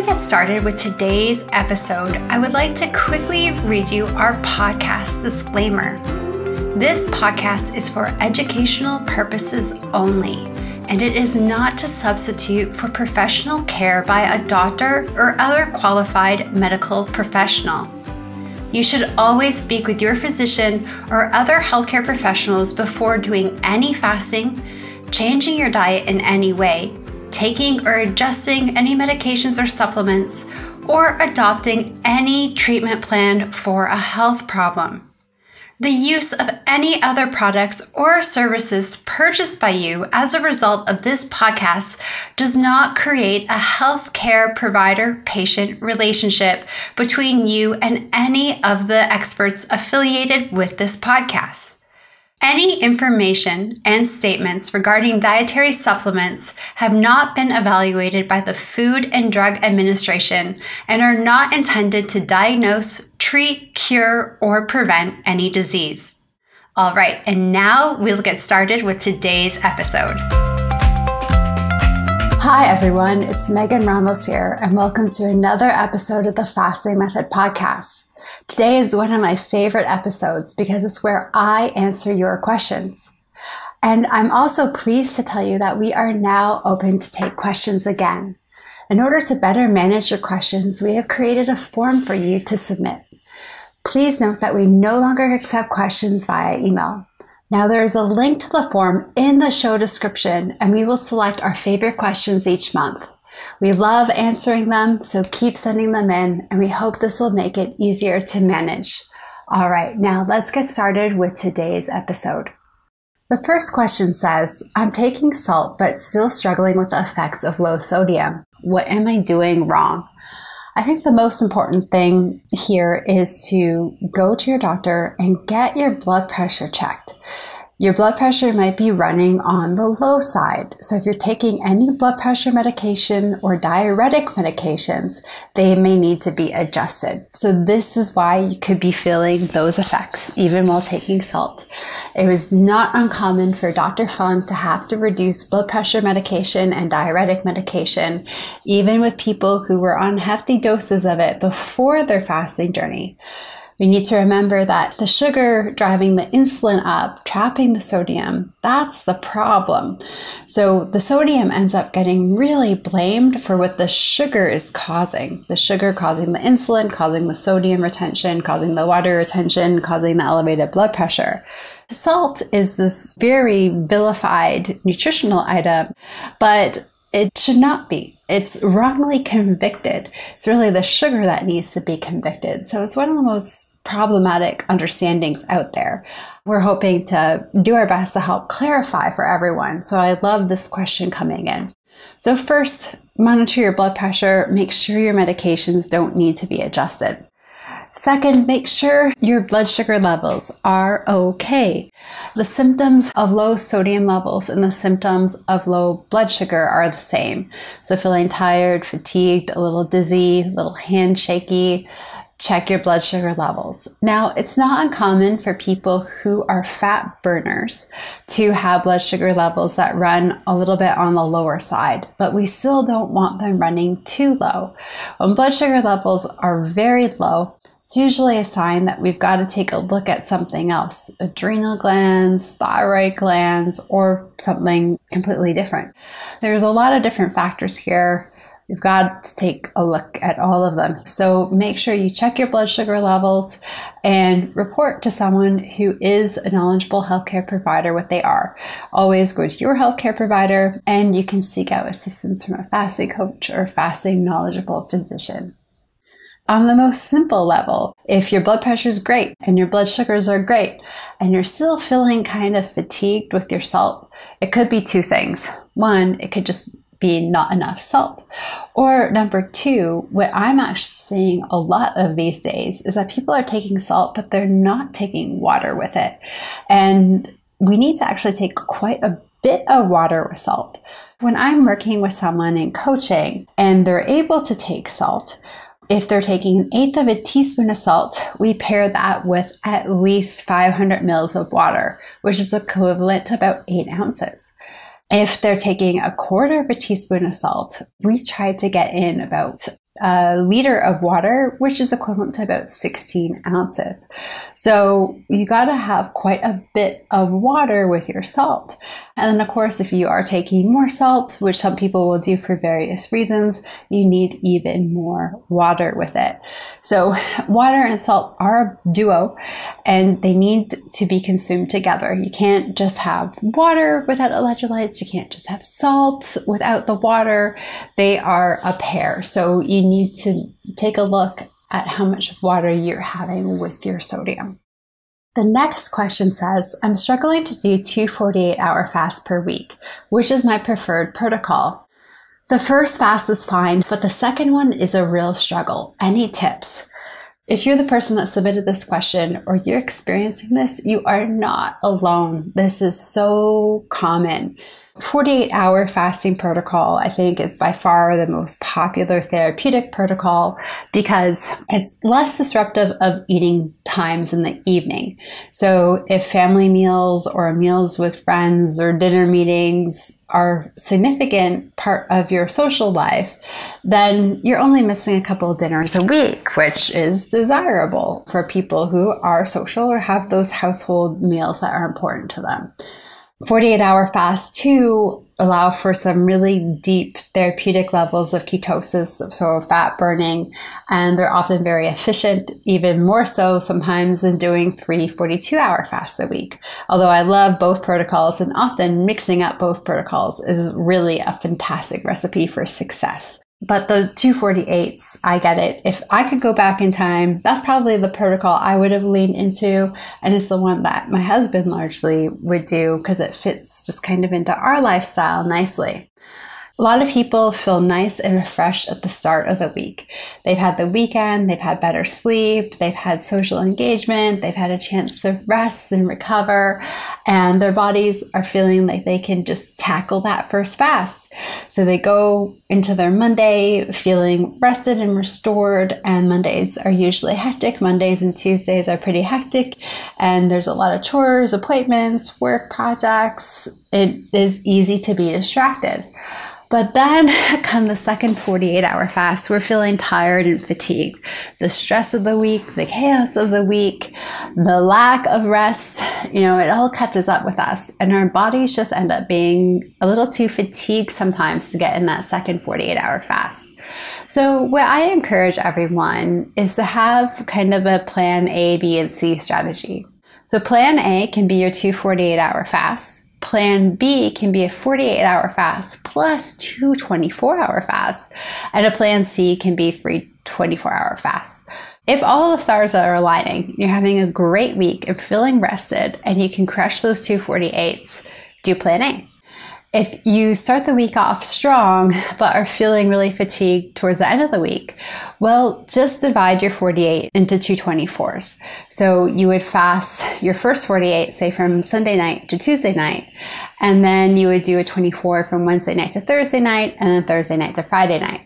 get started with today's episode, I would like to quickly read you our podcast disclaimer. This podcast is for educational purposes only, and it is not to substitute for professional care by a doctor or other qualified medical professional. You should always speak with your physician or other healthcare professionals before doing any fasting, changing your diet in any way, taking or adjusting any medications or supplements, or adopting any treatment plan for a health problem. The use of any other products or services purchased by you as a result of this podcast does not create a healthcare provider-patient relationship between you and any of the experts affiliated with this podcast. Any information and statements regarding dietary supplements have not been evaluated by the Food and Drug Administration and are not intended to diagnose, treat, cure, or prevent any disease. All right, and now we'll get started with today's episode. Hi everyone, it's Megan Ramos here, and welcome to another episode of the Fasting Method Podcast. Today is one of my favorite episodes because it's where I answer your questions. And I'm also pleased to tell you that we are now open to take questions again. In order to better manage your questions, we have created a form for you to submit. Please note that we no longer accept questions via email. Now there is a link to the form in the show description, and we will select our favorite questions each month. We love answering them, so keep sending them in, and we hope this will make it easier to manage. All right, now let's get started with today's episode. The first question says, I'm taking salt but still struggling with the effects of low sodium. What am I doing wrong? I think the most important thing here is to go to your doctor and get your blood pressure checked. Your blood pressure might be running on the low side. So if you're taking any blood pressure medication or diuretic medications, they may need to be adjusted. So this is why you could be feeling those effects even while taking salt. It was not uncommon for Dr. Fung to have to reduce blood pressure medication and diuretic medication, even with people who were on hefty doses of it before their fasting journey. We need to remember that the sugar driving the insulin up, trapping the sodium, that's the problem. So the sodium ends up getting really blamed for what the sugar is causing. The sugar causing the insulin, causing the sodium retention, causing the water retention, causing the elevated blood pressure. Salt is this very vilified nutritional item, but it should not be. It's wrongly convicted. It's really the sugar that needs to be convicted. So it's one of the most problematic understandings out there. We're hoping to do our best to help clarify for everyone. So I love this question coming in. So first, monitor your blood pressure. Make sure your medications don't need to be adjusted. Second, make sure your blood sugar levels are okay. The symptoms of low sodium levels and the symptoms of low blood sugar are the same. So feeling tired, fatigued, a little dizzy, a little hand shaky, check your blood sugar levels. Now, it's not uncommon for people who are fat burners to have blood sugar levels that run a little bit on the lower side, but we still don't want them running too low. When blood sugar levels are very low, it's usually a sign that we've got to take a look at something else, adrenal glands, thyroid glands, or something completely different. There's a lot of different factors here. You've got to take a look at all of them. So make sure you check your blood sugar levels and report to someone who is a knowledgeable healthcare provider what they are. Always go to your healthcare provider, and you can seek out assistance from a fasting coach or fasting knowledgeable physician. On the most simple level, if your blood pressure is great and your blood sugars are great and you're still feeling kind of fatigued with your salt, it could be two things. One, it could just be not enough salt. Or number two, what I'm actually seeing a lot of these days is that people are taking salt, but they're not taking water with it. And we need to actually take quite a bit of water with salt. When I'm working with someone in coaching and they're able to take salt, if they're taking 1/8 of a teaspoon of salt, we pair that with at least 500 mils of water, which is equivalent to about 8 ounces. If they're taking 1/4 of a teaspoon of salt, we try to get in about a liter of water, which is equivalent to about 16 ounces. So you got to have quite a bit of water with your salt. And then of course, if you are taking more salt, which some people will do for various reasons, you need even more water with it. So water and salt are a duo, and they need to be consumed together. You can't just have water without electrolytes. You can't just have salt without the water. They are a pair. So you need to take a look at how much water you're having with your sodium. The next question says, I'm struggling to do 2 48-hour fasts per week, which is my preferred protocol. The first fast is fine, but the second one is a real struggle. Any tips? If you're the person that submitted this question or you're experiencing this, you are not alone. This is so common. 48-hour fasting protocol, I think, is by far the most popular therapeutic protocol because it's less disruptive of eating times in the evening. So if family meals or meals with friends or dinner meetings are a significant part of your social life, then you're only missing a couple of dinners a week, which is desirable for people who are social or have those household meals that are important to them. 48-hour fasts too allow for some really deep therapeutic levels of ketosis, so fat burning, and they're often very efficient, even more so sometimes than doing 3 42-hour fasts a week. Although I love both protocols, and often mixing up both protocols is really a fantastic recipe for success. But the 248s, I get it. If I could go back in time, that's probably the protocol I would have leaned into. And it's the one that my husband largely would do because it fits just kind of into our lifestyle nicely. A lot of people feel nice and refreshed at the start of the week. They've had the weekend, they've had better sleep, they've had social engagement, they've had a chance to rest and recover, and their bodies are feeling like they can just tackle that first fast. So they go into their Monday feeling rested and restored, and Mondays are usually hectic. Mondays and Tuesdays are pretty hectic, and there's a lot of chores, appointments, work projects. It is easy to be distracted. But then come the second 48-hour fast, we're feeling tired and fatigued. The stress of the week, the chaos of the week, the lack of rest, it all catches up with us. And our bodies just end up being a little too fatigued sometimes to get in that second 48-hour fast. So what I encourage everyone is to have kind of a plan A, B, and C strategy. So plan A can be your 2 48-hour fasts. Plan B can be a 48-hour fast plus 2 24-hour fasts, and a plan C can be 3 24-hour fasts. If all the stars are aligning, you're having a great week and feeling rested, and you can crush those 2 48s, do plan A. If you start the week off strong, but are feeling really fatigued towards the end of the week, well, just divide your 48 into 2 24s. So you would fast your first 48, say from Sunday night to Tuesday night, and then you would do a 24 from Wednesday night to Thursday night, and then Thursday night to Friday night.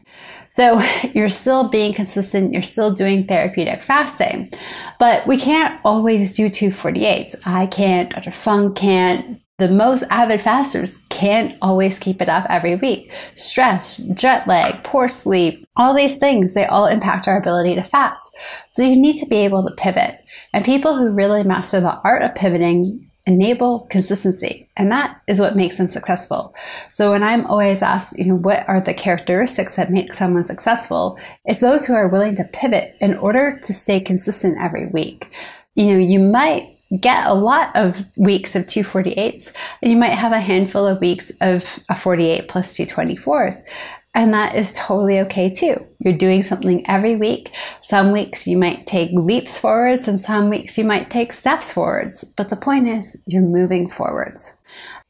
So you're still being consistent, you're still doing therapeutic fasting, but we can't always do 2 48s. I can't, Dr. Fung can't. The most avid fasters can't always keep it up every week. Stress, jet lag, poor sleep, all these things, they all impact our ability to fast. So you need to be able to pivot. And people who really master the art of pivoting enable consistency. And that is what makes them successful. So when I'm always asked, what are the characteristics that make someone successful? It's those who are willing to pivot in order to stay consistent every week. You might get a lot of weeks of 2 48s, and you might have a handful of weeks of a 48 plus 2 24s. And that is totally okay too. You're doing something every week. Some weeks you might take leaps forwards, and some weeks you might take steps forwards. But the point is, you're moving forwards.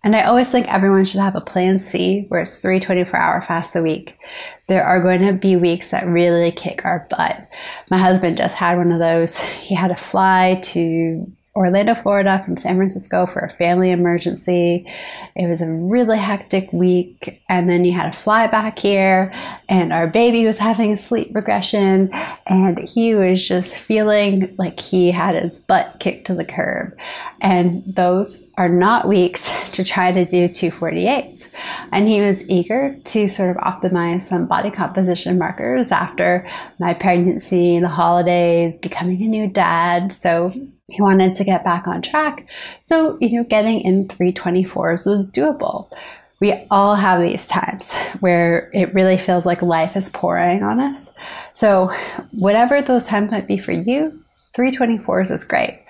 And I always think everyone should have a plan C where it's 3 24-hour fasts a week. There are going to be weeks that really kick our butt. My husband just had one of those. He had to fly to Orlando, Florida from San Francisco for a family emergency. It was a really hectic week, and then he had to fly back here, and our baby was having a sleep regression, and he was just feeling like he had his butt kicked to the curb. And those are not weeks to try to do 2 48s. And he was eager to sort of optimize some body composition markers after my pregnancy, the holidays, becoming a new dad. So he wanted to get back on track. So, getting in 324s was doable. We all have these times where it really feels like life is pouring on us. So whatever those times might be for you, 324s is great.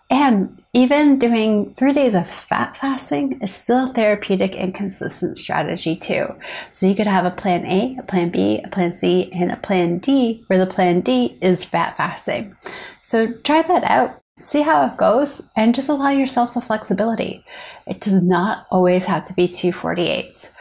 And even doing 3 days of fat fasting is still a therapeutic and consistent strategy too. So you could have a plan A, a plan B, a plan C, and a plan D, where the plan D is fat fasting. So try that out. See how it goes, and just allow yourself the flexibility. It does not always have to be 248s,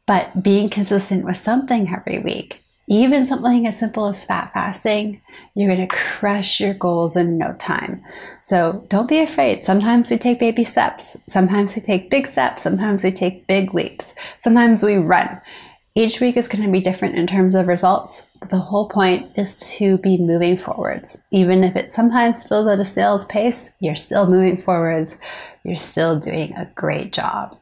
but being consistent with something every week, even something as simple as fat fasting, you're going to crush your goals in no time. So don't be afraid. Sometimes we take baby steps. Sometimes we take big steps. Sometimes we take big leaps. Sometimes we run. Each week is going to be different in terms of results, but the whole point is to be moving forwards. Even if it sometimes feels at a snail's pace, you're still moving forwards. You're still doing a great job.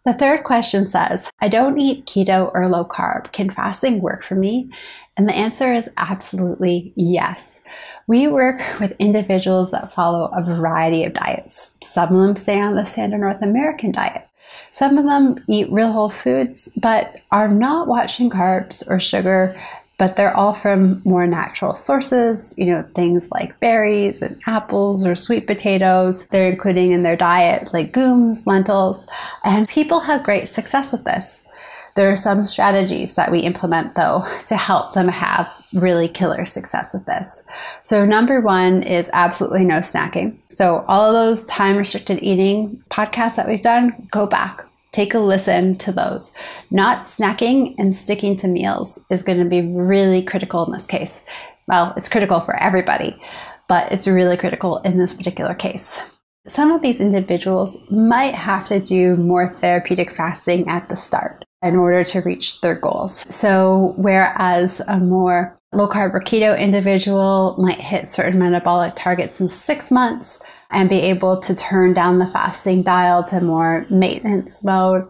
The third question says, I don't eat keto or low carb. Can fasting work for me? And the answer is absolutely yes. We work with individuals that follow a variety of diets. Some of them stay on the standard North American diet. Some of them eat real whole foods, but are not watching carbs or sugar, but they're all from more natural sources, things like berries and apples or sweet potatoes. They're including in their diet legumes, lentils, and people have great success with this. There are some strategies that we implement, though, to help them have really killer success with this. So number one is absolutely no snacking. So all of those time-restricted eating podcasts that we've done, go back. Take a listen to those. Not snacking and sticking to meals is going to be really critical in this case. Well, it's critical for everybody, but it's really critical in this particular case. Some of these individuals might have to do more therapeutic fasting at the start in order to reach their goals. So whereas a more low carb or keto individual might hit certain metabolic targets in 6 months and be able to turn down the fasting dial to more maintenance mode,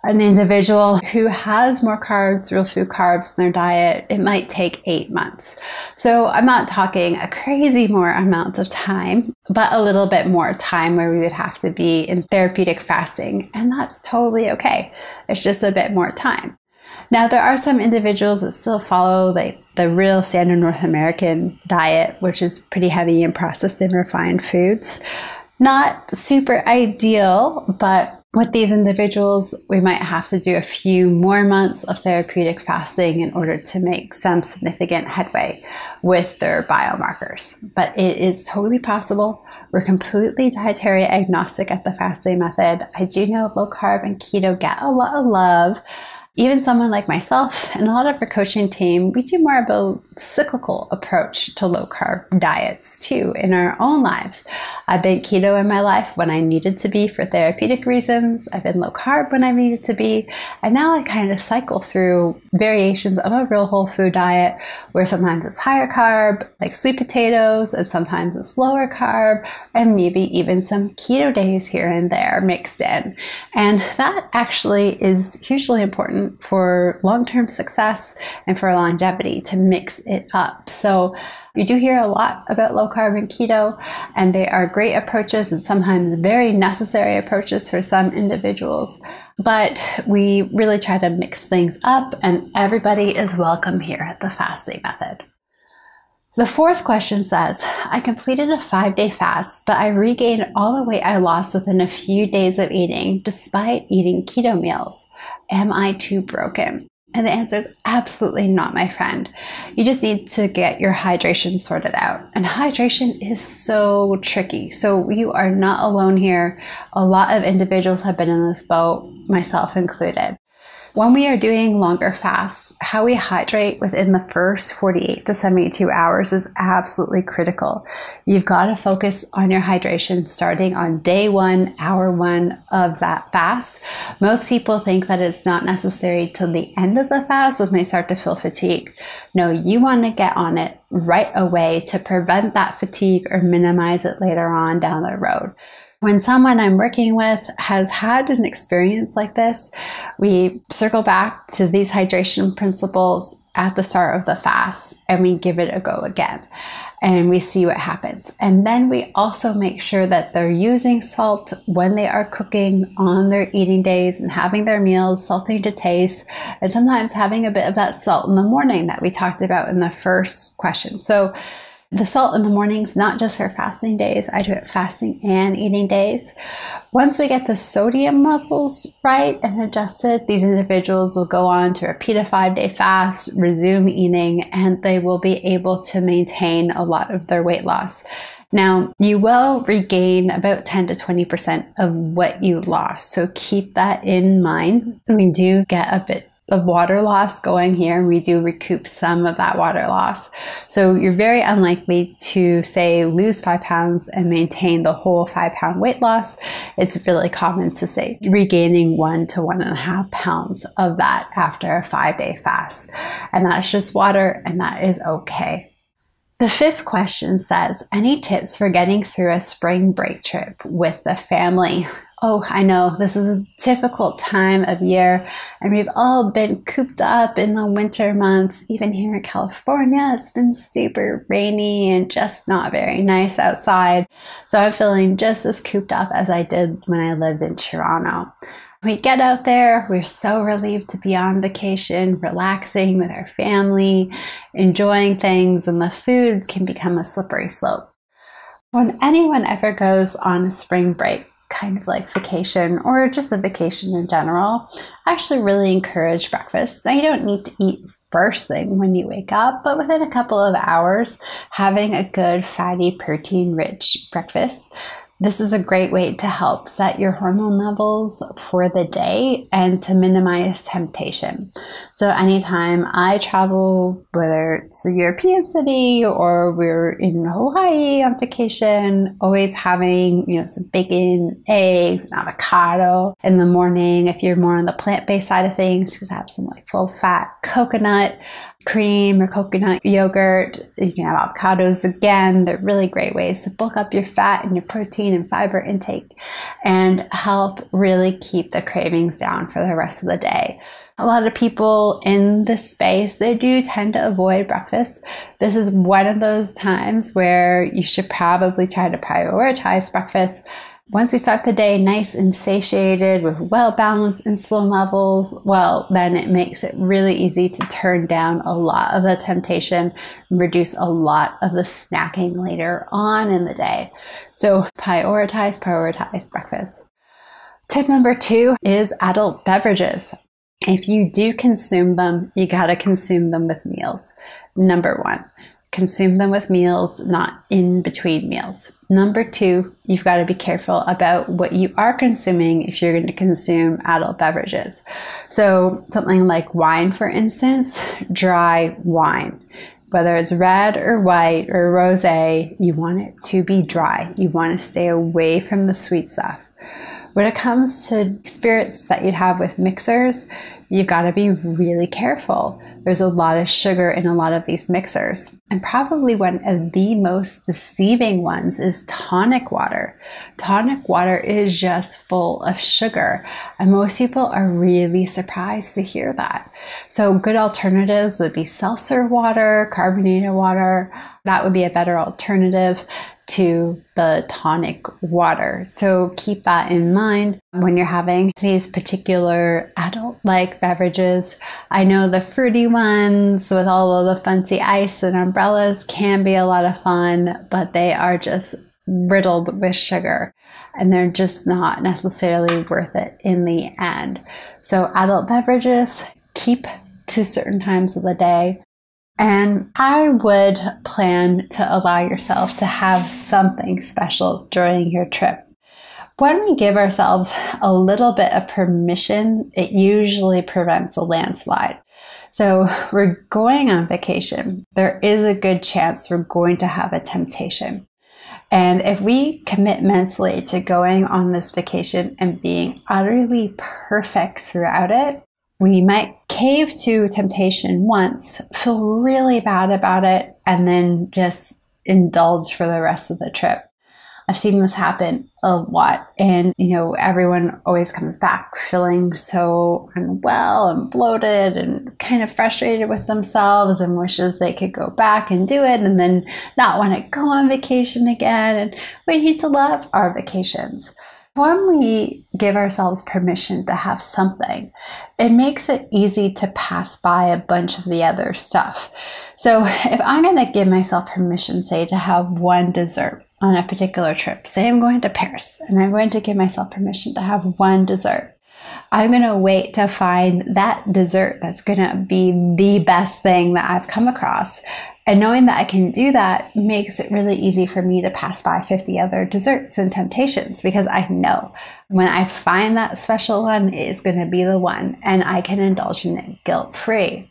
an individual who has more carbs, real food carbs in their diet, it might take 8 months. So I'm not talking a crazy more amount of time, but a little bit more time where we would have to be in therapeutic fasting. And that's totally okay. It's just a bit more time. Now, there are some individuals that still follow the real standard North American diet, which is pretty heavy in processed and refined foods. Not super ideal, but with these individuals, we might have to do a few more months of therapeutic fasting in order to make some significant headway with their biomarkers. But it is totally possible. We're completely dietary agnostic at the fasting method. I do know low carb and keto get a lot of love. Even someone like myself and a lot of our coaching team, we do more of a cyclical approach to low carb diets too in our own lives. I've been keto in my life when I needed to be for therapeutic reasons. I've been low carb when I needed to be. And now I kind of cycle through variations of a real whole food diet where sometimes it's higher carb, like sweet potatoes, and sometimes it's lower carb, and maybe even some keto days here and there mixed in. And that actually is hugely important for long-term success and for longevity to mix it up. So you do hear a lot about low carb and keto, and they are great approaches and sometimes very necessary approaches for some individuals. But we really try to mix things up, and everybody is welcome here at the fasting method. The fourth question says, I completed a 5-day fast, but I regained all the weight I lost within a few days of eating, despite eating keto meals. Am I too broken? And the answer is absolutely not, my friend. You just need to get your hydration sorted out. And hydration is so tricky. So you are not alone here. A lot of individuals have been in this boat, myself included. When we are doing longer fasts, how we hydrate within the first 48 to 72 hours is absolutely critical. You've got to focus on your hydration starting on day 1, hour 1 of that fast. Most people think that it's not necessary till the end of the fast when they start to feel fatigue. No, you want to get on it right away to prevent that fatigue or minimize it later on down the road. When someone I'm working with has had an experience like this, we circle back to these hydration principles at the start of the fast and we give it a go again and we see what happens. And then we also make sure that they're using salt when they are cooking on their eating days and having their meals, salting to taste, and sometimes having a bit of that salt in the morning that we talked about in the first question. So the salt in the mornings, not just for fasting days, I do it fasting and eating days. Once we get the sodium levels right and adjusted, these individuals will go on to repeat a 5-day fast, resume eating, and they will be able to maintain a lot of their weight loss. Now, you will regain about 10 to 20% of what you lost, so keep that in mind. We do get a bit of water loss going here. We do recoup some of that water loss. So you're very unlikely to, say, lose 5 pounds and maintain the whole 5-pound weight loss. It's really common to say regaining 1 to 1.5 pounds of that after a 5-day fast. And that's just water, and that is okay. The 5th question says, any tips for getting through a spring break trip with the family? Oh, I know this is a difficult time of year and we've all been cooped up in the winter months. Even here in California, it's been super rainy and just not very nice outside. So I'm feeling just as cooped up as I did when I lived in Toronto. We get out there, we're so relieved to be on vacation, relaxing with our family, enjoying things, and the foods can become a slippery slope. When anyone ever goes on a spring break, kind of like vacation or just a vacation in general, I actually really encourage breakfast. Now, you don't need to eat first thing when you wake up, but within a couple of hours, having a good fatty, protein-rich breakfast. This is a great way to help set your hormone levels for the day and to minimize temptation. So anytime I travel, whether it's a European city or we're in Hawaii on vacation, always having, some bacon, eggs, and avocado in the morning. If you're more on the plant-based side of things, just have some full fat coconut cream or coconut yogurt. You can have avocados again. They're really great ways to bulk up your fat and your protein and fiber intake and help really keep the cravings down for the rest of the day. A lot of people in this space, they do tend to avoid breakfast. This is one of those times where you should probably try to prioritize breakfast. Once we start the day nice and satiated with well-balanced insulin levels, well, then it makes it really easy to turn down a lot of the temptation and reduce a lot of the snacking later on in the day. So prioritize breakfast. Tip number 2 is adult beverages. If you do consume them, you gotta consume them with meals. Number 1. Consume them with meals, not in between meals. Number 2, you've got to be careful about what you are consuming if you're going to consume adult beverages. So something like wine, for instance, dry wine. Whether it's red or white or rosé, you want it to be dry. You want to stay away from the sweet stuff. When it comes to spirits that you'd have with mixers, you've got to be really careful. There's a lot of sugar in a lot of these mixers. And probably one of the most deceiving ones is tonic water. Tonic water is just full of sugar. And most people are really surprised to hear that. So good alternatives would be seltzer water, carbonated water. That would be a better alternative to the tonic water. So keep that in mind when you're having these particular adult-like beverages. I know the fruity ones with all of the fancy ice and umbrellas can be a lot of fun, but they are just riddled with sugar and they're just not necessarily worth it in the end. So adult beverages, keep to certain times of the day. And I would plan to allow yourself to have something special during your trip. When we give ourselves a little bit of permission, it usually prevents a landslide. So we're going on vacation. There is a good chance we're going to have a temptation. And if we commit mentally to going on this vacation and being utterly perfect throughout it, we might cave to temptation once, feel really bad about it, and then just indulge for the rest of the trip. I've seen this happen a lot. And, everyone always comes back feeling so unwell and bloated and kind of frustrated with themselves and wishes they could go back and do it and then not want to go on vacation again. And we need to love our vacations. When we give ourselves permission to have something, it makes it easy to pass by a bunch of the other stuff. So if I'm going to give myself permission, say, to have one dessert on a particular trip, say I'm going to Paris and I'm going to give myself permission to have one dessert, I'm going to wait to find that dessert that's going to be the best thing that I've come across. And knowing that I can do that makes it really easy for me to pass by 50 other desserts and temptations, because I know when I find that special one, it is going to be the one and I can indulge in it guilt-free.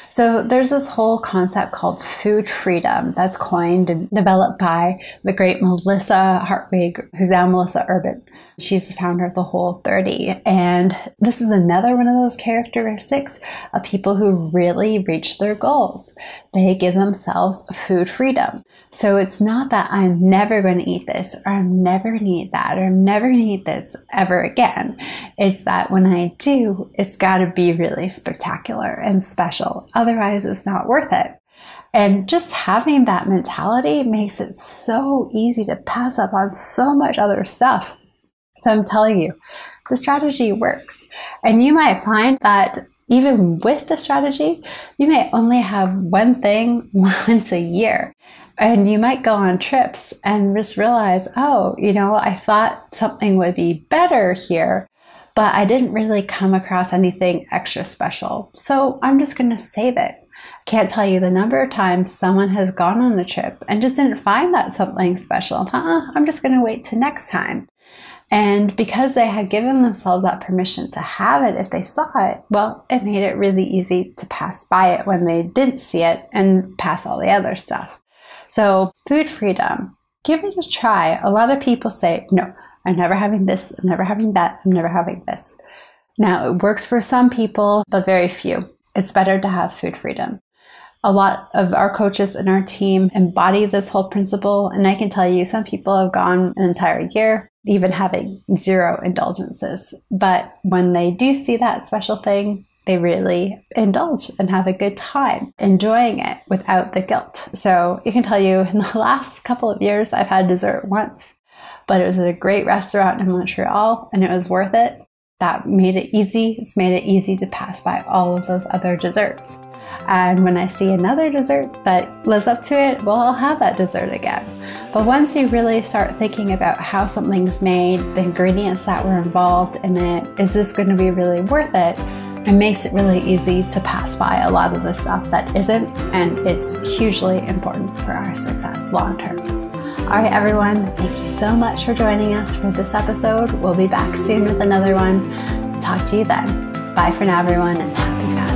So there's this whole concept called food freedom that's coined and developed by the great Melissa Hartwig, who's now Melissa Urban. She's the founder of the Whole30. And this is another one of those characteristics of people who really reach their goals. They give themselves food freedom. So it's not that I'm never going to eat this, or I'm never going to eat that, or I'm never going to eat this ever again. It's that when I do, it's got to be really spectacular and special. Otherwise, it's not worth it. And just having that mentality makes it so easy to pass up on so much other stuff. So I'm telling you, the strategy works. And you might find that even with the strategy, you may only have one thing once a year. And you might go on trips and just realize, I thought something would be better here, but I didn't really come across anything extra special. So I'm just going to save it. I can't tell you the number of times someone has gone on a trip and just didn't find that something special. I'm just going to wait till next time. And because they had given themselves that permission to have it if they saw it, well, it made it really easy to pass by it when they didn't see it and pass all the other stuff. So food freedom, give it a try. A lot of people say, no, I'm never having this, I'm never having that, I'm never having this. Now, it works for some people, but very few. It's better to have food freedom. A lot of our coaches and our team embody this whole principle, and I can tell you some people have gone an entire year even having 0 indulgences. But when they do see that special thing, they really indulge and have a good time enjoying it without the guilt. So I can tell you in the last couple of years, I've had dessert once, but it was at a great restaurant in Montreal and it was worth it. That made it easy. It's made it easy to pass by all of those other desserts. And when I see another dessert that lives up to it, well, I'll have that dessert again. But once you really start thinking about how something's made, the ingredients that were involved in it, is this going to be really worth it? It makes it really easy to pass by a lot of the stuff that isn't, and it's hugely important for our success long term. All right, everyone, thank you so much for joining us for this episode. We'll be back soon with another one. Talk to you then. Bye for now, everyone, and happy fasting.